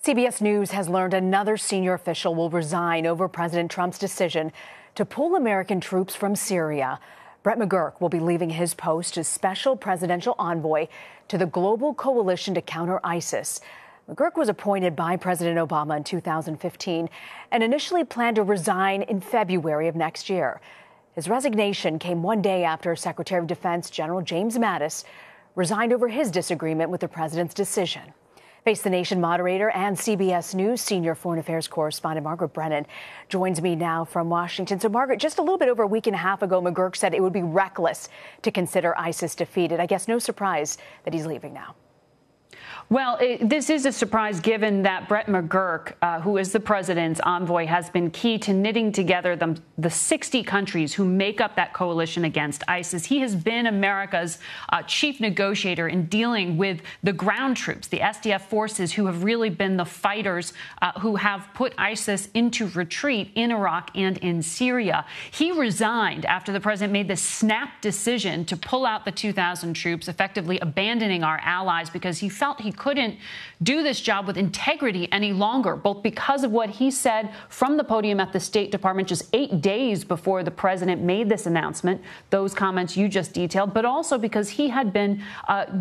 CBS News has learned another senior official will resign over President Trump's decision to pull American troops from Syria. Brett McGurk will be leaving his post as special presidential envoy to the global coalition to counter ISIS. McGurk was appointed by President Obama in 2015 and initially planned to resign in February of next year. His resignation came one day after Secretary of Defense General James Mattis resigned over his disagreement with the president's decision. Face the Nation moderator and CBS News senior foreign affairs correspondent Margaret Brennan joins me now from Washington. So, Margaret, just a little bit over a week and a half ago, McGurk said it would be reckless to consider ISIS defeated. I guess no surprise that he's leaving now. Well, this is a surprise given that Brett McGurk, who is the president's envoy, has been key to knitting together the 60 countries who make up that coalition against ISIS. He has been America's chief negotiator in dealing with the ground troops, the SDF forces, who have really been the fighters who have put ISIS into retreat in Iraq and in Syria. He resigned after the president made the snap decision to pull out the 2,000 troops, effectively abandoning our allies because he felt he couldn't do this job with integrity any longer, both because of what he said from the podium at the State Department just 8 days before the president made this announcement, those comments you just detailed, but also because he had been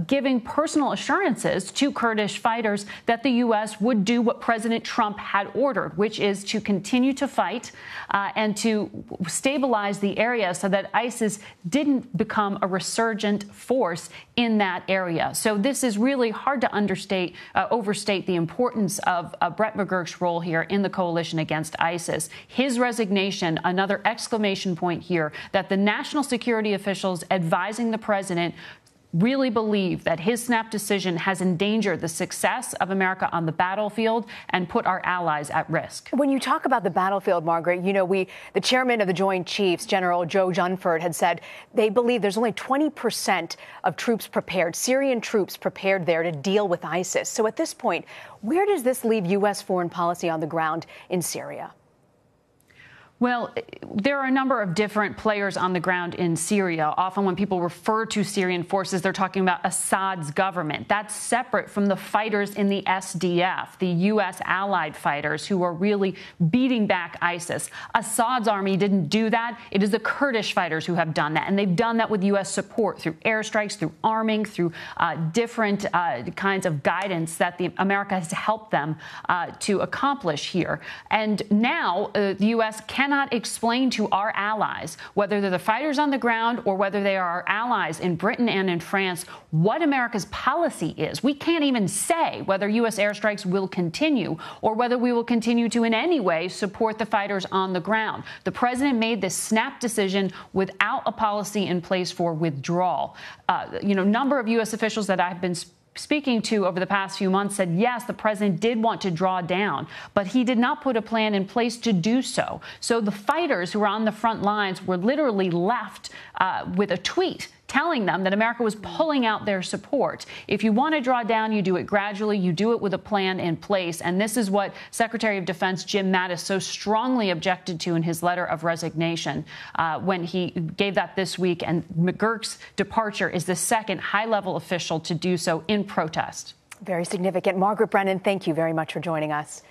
giving personal assurances to Kurdish fighters that the U.S. would do what President Trump had ordered, which is to continue to fight and to stabilize the area so that ISIS didn't become a resurgent force in that area. So this is really hard to overstate the importance of Brett McGurk's role here in the coalition against ISIS. His resignation, another exclamation point here, that the national security officials advising the president really believe that his snap decision has endangered the success of America on the battlefield and put our allies at risk. When you talk about the battlefield, Margaret, you know, the chairman of the Joint Chiefs, General Joe Dunford, had said they believe there's only 20% of troops prepared, Syrian troops prepared there to deal with ISIS. So at this point, where does this leave U.S. foreign policy on the ground in Syria? Well, there are a number of different players on the ground in Syria. Often when people refer to Syrian forces, they're talking about Assad's government. That's separate from the fighters in the SDF, the U.S. allied fighters who are really beating back ISIS. Assad's army didn't do that. It is the Kurdish fighters who have done that. And they've done that with U.S. support through airstrikes, through arming, through different kinds of guidance that America has helped them to accomplish here. And now the U.S. cannot explain to our allies, whether they're the fighters on the ground or whether they are our allies in Britain and in France, what America's policy is. We can't even say whether U.S. airstrikes will continue or whether we will continue to in any way support the fighters on the ground. The president made this snap decision without a policy in place for withdrawal. Number of U.S. officials that I've been speaking to over the past few months said, yes, the president did want to draw down, but he did not put a plan in place to do so. So the fighters who are on the front lines were literally left with a tweet telling them that America was pulling out their support. If you want to draw down, you do it gradually. You do it with a plan in place. And this is what Secretary of Defense Jim Mattis so strongly objected to in his letter of resignation when he gave that this week. And McGurk's departure is the second high-level official to do so in protest. Very significant. Margaret Brennan, thank you very much for joining us.